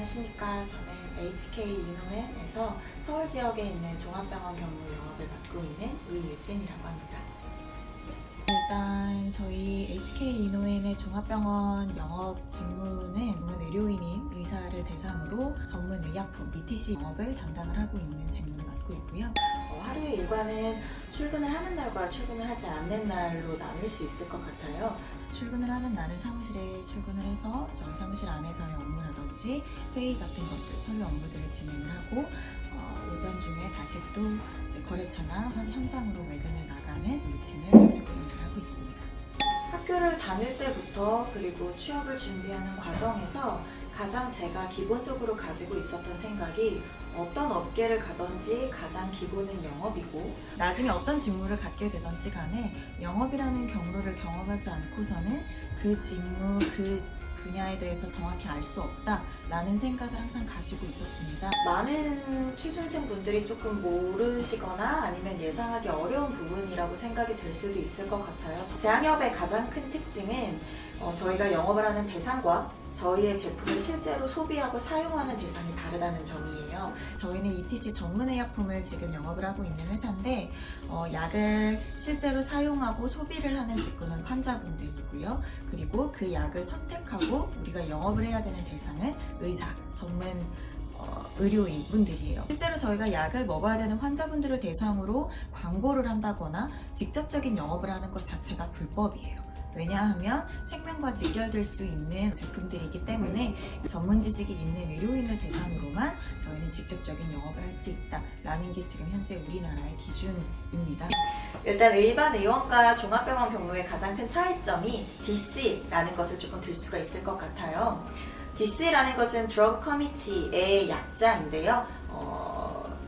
안녕하십니까. 저는 HK 이노엔에서 서울 지역에 있는 종합병원 경로 영업을 맡고 있는 이유진이라고 합니다. 일단 저희 HK 이노엔의 종합병원 영업 직무는 전문 의료인인 의사를 대상으로 전문 의약품 ETC 영업을 담당을 하고 있는 직무를 맡고 있고요. 하루의 일과는 출근을 하는 날과 출근을 하지 않는 날로 나눌 수 있을 것 같아요. 출근을 하는 날은 사무실에 출근을 해서 저희 사무실 안에서의 업무라든지 회의 같은 것들, 서류 업무들을 진행을 하고 오전 중에 다시 또 이제 거래처나 현장으로 외근을 나가는 루틴을 가지고 일을 하고 있습니다. 학교를 다닐 때부터 그리고 취업을 준비하는 과정에서 가장 제가 기본적으로 가지고 있었던 생각이 어떤 업계를 가든지 가장 기본은 영업이고 나중에 어떤 직무를 갖게 되든지 간에 영업이라는 경로를 경험하지 않고서는 그 직무, 그 분야에 대해서 정확히 알 수 없다라는 생각을 항상 가지고 있었습니다. 많은 취준생 분들이 조금 모르시거나 아니면 예상하기 어려운 부분이라고 생각이 될 수도 있을 것 같아요. 제약업의 가장 큰 특징은 저희가 영업을 하는 대상과 저희의 제품을 실제로 소비하고 사용하는 대상이 다르다는 점이에요. 저희는 ETC 전문의약품을 지금 영업을 하고 있는 회사인데 약을 실제로 사용하고 소비를 하는 직군은 환자분들이고요. 그리고 그 약을 선택하고 우리가 영업을 해야 되는 대상은 의사, 전문 의료인 분들이에요. 실제로 저희가 약을 먹어야 되는 환자분들을 대상으로 광고를 한다거나 직접적인 영업을 하는 것 자체가 불법이에요. 왜냐하면 생명과 직결될 수 있는 제품들이기 때문에 전문 지식이 있는 의료인을 대상으로만 저희는 직접적인 영업을 할 수 있다라는 게 지금 현재 우리나라의 기준입니다. 일단 일반 의원과 종합병원 경로의 가장 큰 차이점이 DC라는 것을 조금 들 수가 있을 것 같아요. DC라는 것은 Drug Committee의 약자인데요.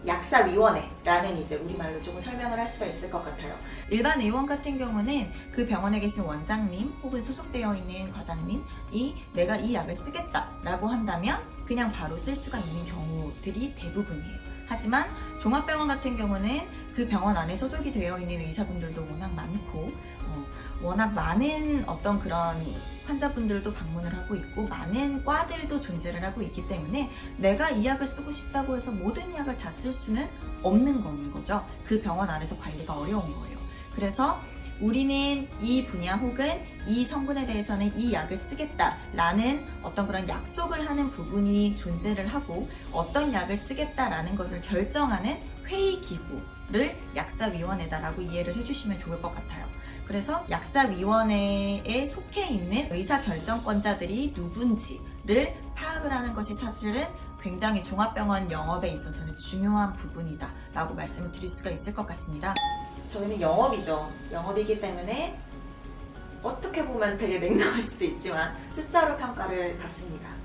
약사위원회라는 이제 우리말로 조금 설명을 할 수가 있을 것 같아요. 일반 의원 같은 경우는 그 병원에 계신 원장님 혹은 소속되어 있는 과장님이 내가 이 약을 쓰겠다라고 한다면 그냥 바로 쓸 수가 있는 경우들이 대부분이에요. 하지만 종합병원 같은 경우는 그 병원 안에 소속이 되어 있는 의사분들도 워낙 많고 워낙 많은 어떤 그런 환자분들도 방문을 하고 있고 많은 과들도 존재를 하고 있기 때문에 내가 이 약을 쓰고 싶다고 해서 모든 약을 다 쓸 수는 없는 거는 거죠. 그 병원 안에서 관리가 어려운 거예요. 그래서 우리는 이 분야 혹은 이 성분에 대해서는 이 약을 쓰겠다라는 어떤 그런 약속을 하는 부분이 존재를 하고 어떤 약을 쓰겠다라는 것을 결정하는 회의기구를 약사위원회다라고 이해를 해주시면 좋을 것 같아요. 그래서 약사위원회에 속해 있는 의사결정권자들이 누군지를 파악을 하는 것이 사실은 굉장히 종합병원 영업에 있어서는 중요한 부분이다 라고 말씀을 드릴 수가 있을 것 같습니다. 저희는 영업이죠. 영업이기 때문에 어떻게 보면 되게 냉정할 수도 있지만 숫자로 평가를 받습니다.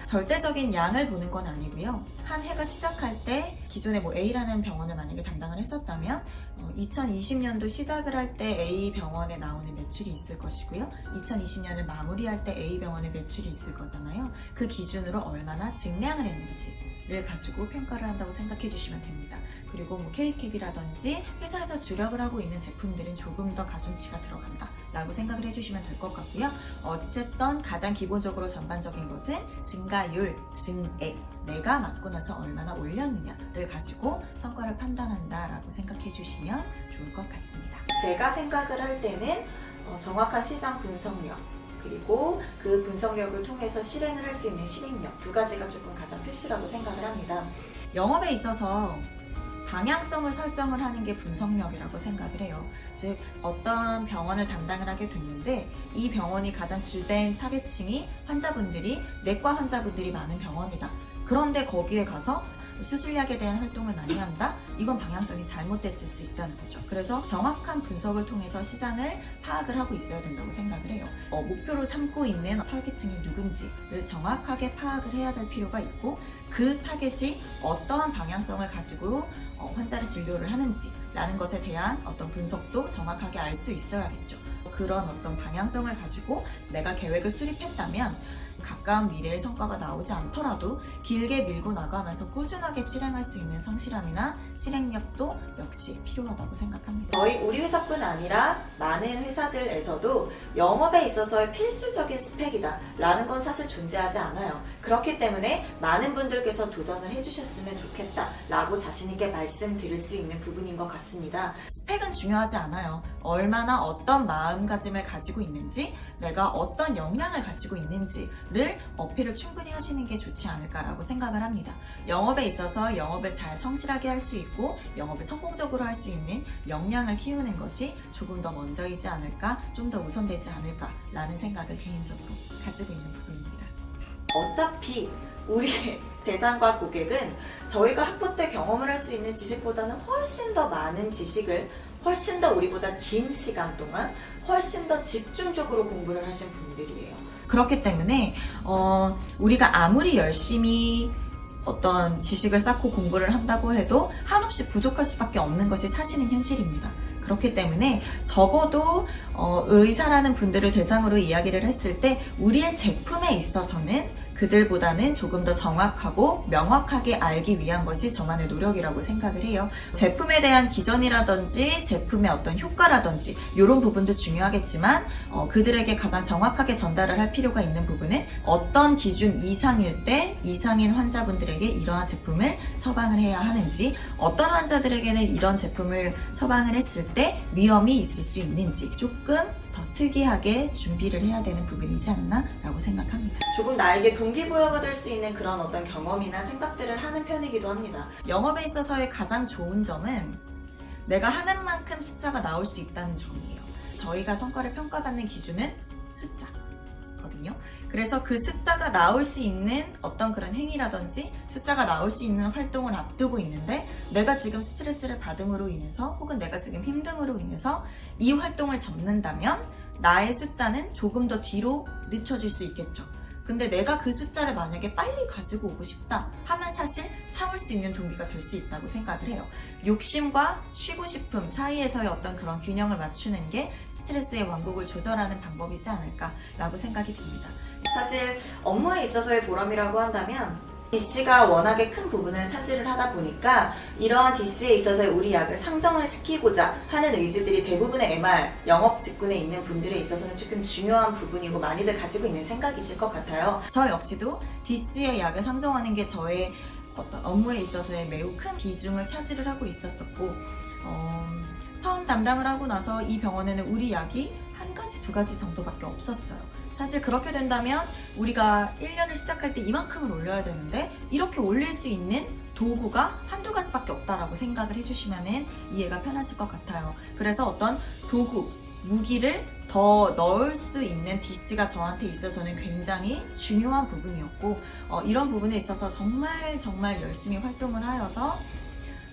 절대적인 양을 보는 건 아니고요. 한 해가 시작할 때 기존에 A라는 병원을 만약에 담당을 했었다면 2020년도 시작을 할 때 A 병원에 나오는 매출이 있을 것이고요. 2020년을 마무리할 때 A 병원의 매출이 있을 거잖아요. 그 기준으로 얼마나 증량을 했는지를 가지고 평가를 한다고 생각해 주시면 됩니다. 그리고 K캡이라든지 회사에서 주력을 하고 있는 제품들은 조금 더 가중치가 들어간다 라고 생각을 해주시면 될 것 같고요. 어쨌든 가장 기본적으로 전반적인 것은 증가율, 증액, 내가 맞고 나서 얼마나 올렸느냐를 가지고 성과를 판단한다라고 생각해 주시면 좋을 것 같습니다. 제가 생각을 할 때는 정확한 시장 분석력 그리고 그 분석력을 통해서 실행을 할 수 있는 실행력 두 가지가 조금 가장 필수라고 생각을 합니다. 영업에 있어서 방향성을 설정을 하는 게 분석력이라고 생각을 해요. 즉 어떤 병원을 담당을 하게 됐는데 이 병원이 가장 주된 타겟층이 환자분들이 내과 환자분들이 많은 병원이다. 그런데 거기에 가서 수술약에 대한 활동을 많이 한다? 이건 방향성이 잘못됐을 수 있다는 거죠. 그래서 정확한 분석을 통해서 시장을 파악을 하고 있어야 된다고 생각을 해요. 목표로 삼고 있는 타겟층이 누군지를 정확하게 파악을 해야 될 필요가 있고 그 타겟이 어떠한 방향성을 가지고 환자를 진료를 하는지라는 것에 대한 어떤 분석도 정확하게 알 수 있어야겠죠. 그런 어떤 방향성을 가지고 내가 계획을 수립했다면 가까운 미래의 성과가 나오지 않더라도 길게 밀고 나가면서 꾸준하게 실행할 수 있는 성실함이나 실행력도 역시 필요하다고 생각합니다. 우리 회사뿐 아니라 많은 회사들에서도 영업에 있어서의 필수적인 스펙이다 라는 건 사실 존재하지 않아요. 그렇기 때문에 많은 분들께서 도전을 해주셨으면 좋겠다 라고 자신있게 말씀드릴 수 있는 부분인 것 같습니다. 스펙은 중요하지 않아요. 얼마나 어떤 마음가짐을 가지고 있는지, 내가 어떤 역량을 가지고 있는지를 어필을 충분히 하시는 게 좋지 않을까라고 생각을 합니다. 영업에 있어서 영업을 잘 성실하게 할 수 있고 영업을 성공적으로 할 수 있는 역량을 키우는 것이 조금 더 먼저이지 않을까, 좀 더 우선되지 않을까라는 생각을 개인적으로 가지고 있는 부분입니다. 어차피 우리 대상과 고객은 저희가 학부 때 경험을 할 수 있는 지식보다는 훨씬 더 많은 지식을 훨씬 더 우리보다 긴 시간 동안 훨씬 더 집중적으로 공부를 하신 분들이에요. 그렇기 때문에 우리가 아무리 열심히 어떤 지식을 쌓고 공부를 한다고 해도 한없이 부족할 수밖에 없는 것이 사실은 현실입니다. 그렇기 때문에 적어도 의사라는 분들을 대상으로 이야기를 했을 때 우리의 제품에 있어서는 그들보다는 조금 더 정확하고 명확하게 알기 위한 것이 저만의 노력이라고 생각을 해요. 제품에 대한 기전이라든지 제품의 어떤 효과라든지 이런 부분도 중요하겠지만 그들에게 가장 정확하게 전달을 할 필요가 있는 부분은 어떤 기준 이상일 때 이상인 환자분들에게 이러한 제품을 처방을 해야 하는지, 어떤 환자들에게는 이런 제품을 처방을 했을 때 위험이 있을 수 있는지 조금 더 특이하게 준비를 해야 되는 부분이지 않나 라고 생각합니다. 조금 나에게 동기부여가 될 수 있는 그런 어떤 경험이나 생각들을 하는 편이기도 합니다. 영업에 있어서의 가장 좋은 점은 내가 하는 만큼 숫자가 나올 수 있다는 점이에요. 저희가 성과를 평가받는 기준은 숫자거든요. 그래서 그 숫자가 나올 수 있는 어떤 그런 행위라든지 숫자가 나올 수 있는 활동을 앞두고 있는데 내가 지금 스트레스를 받음으로 인해서 혹은 내가 지금 힘듦으로 인해서 이 활동을 접는다면 나의 숫자는 조금 더 뒤로 늦춰질 수 있겠죠. 근데 내가 그 숫자를 만약에 빨리 가지고 오고 싶다 하면 사실 참을 수 있는 동기가 될 수 있다고 생각을 해요. 욕심과 쉬고 싶음 사이에서의 어떤 그런 균형을 맞추는 게 스트레스의 왕국을 조절하는 방법이지 않을까라고 생각이 듭니다. 사실 업무에 있어서의 보람이라고 한다면 DC가 워낙에 큰 부분을 차지를 하다 보니까 이러한 DC에 있어서의 우리 약을 상정을 시키고자 하는 의지들이 대부분의 MR, 영업 직군에 있는 분들에 있어서는 조금 중요한 부분이고 많이들 가지고 있는 생각이실 것 같아요. 저 역시도 DC의 약을 상정하는 게 저의 어떤 업무에 있어서의 매우 큰 비중을 차지를 하고 있었었고 처음 담당을 하고 나서 이 병원에는 우리 약이 한 가지, 두 가지 정도밖에 없었어요. 사실 그렇게 된다면 우리가 1년을 시작할 때 이만큼을 올려야 되는데 이렇게 올릴 수 있는 도구가 한두 가지밖에 없다라고 생각을 해주시면 이해가 편하실 것 같아요. 그래서 어떤 도구, 무기를 더 넣을 수 있는 DC가 저한테 있어서는 굉장히 중요한 부분이었고 이런 부분에 있어서 정말 열심히 활동을 하여서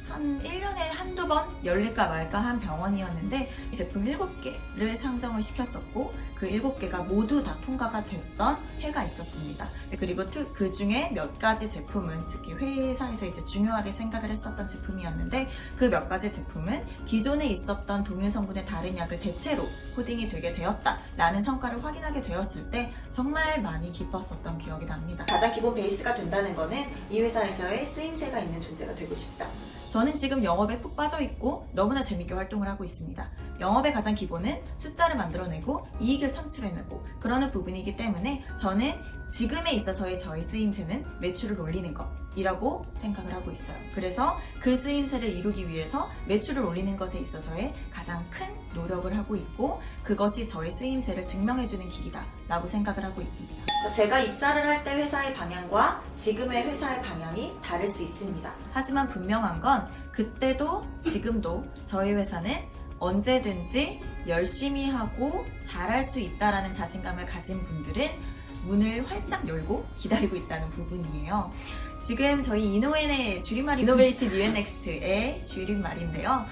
한 1년에 한두 번 열릴까 말까 한 병원이었는데 제품 7개를 상정을 시켰었고 그 7개가 모두 다 통과가 됐던 해가 있었습니다. 그리고 그 중에 몇 가지 제품은 특히 회사에서 이제 중요하게 생각을 했었던 제품이었는데 그 몇 가지 제품은 기존에 있었던 동일 성분의 다른 약을 대체로 코딩이 되게 되었다라는 성과를 확인하게 되었을 때 정말 많이 기뻤었던 기억이 납니다. 가장 기본 베이스가 된다는 거는 이 회사에서의 쓰임새가 있는 존재가 되고 싶다. 저는 지금 영업에 푹 빠져있고 너무나 재밌게 활동을 하고 있습니다. 영업의 가장 기본은 숫자를 만들어내고 이익을 창출해내고 그러는 부분이기 때문에 저는 지금에 있어서의 저의 쓰임새는 매출을 올리는 것이라고 생각을 하고 있어요. 그래서 그 쓰임새를 이루기 위해서 매출을 올리는 것에 있어서의 가장 큰 노력을 하고 있고 그것이 저의 쓰임새를 증명해주는 길이다 라고 생각을 하고 있습니다. 제가 입사를 할 때 회사의 방향과 지금의 회사의 방향이 다를 수 있습니다. 하지만 분명한 건 그때도 지금도 저희 회사는 언제든지 열심히 하고 잘할 수 있다라는 자신감을 가진 분들은 문을 활짝 열고 기다리고 있다는 부분이에요. 지금 저희 이노엔의 줄임말이 Innovate New and Next의 줄임말인데요.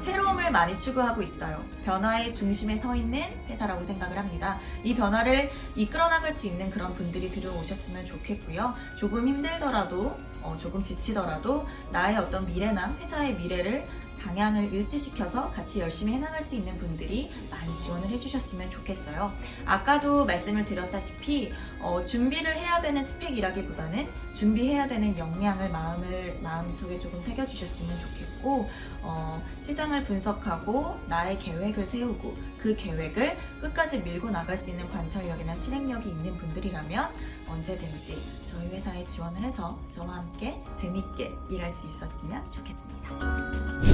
새로움을 많이 추구하고 있어요. 변화의 중심에 서 있는 회사라고 생각을 합니다. 이 변화를 이끌어 나갈 수 있는 그런 분들이 들어오셨으면 좋겠고요. 조금 힘들더라도 조금 지치더라도 나의 어떤 미래나 회사의 미래를 방향을 일치시켜서 같이 열심히 해나갈 수 있는 분들이 많이 지원을 해주셨으면 좋겠어요. 아까도 말씀을 드렸다시피 준비를 해야 되는 스펙이라기보다는 준비해야 되는 역량을 마음속에 조금 새겨주셨으면 좋겠고, 시장을 분석하고 나의 계획을 세우고 그 계획을 끝까지 밀고 나갈 수 있는 관찰력이나 실행력이 있는 분들이라면 언제든지 저희 회사에 지원을 해서 저와 함께 재밌게 일할 수 있었으면 좋겠습니다.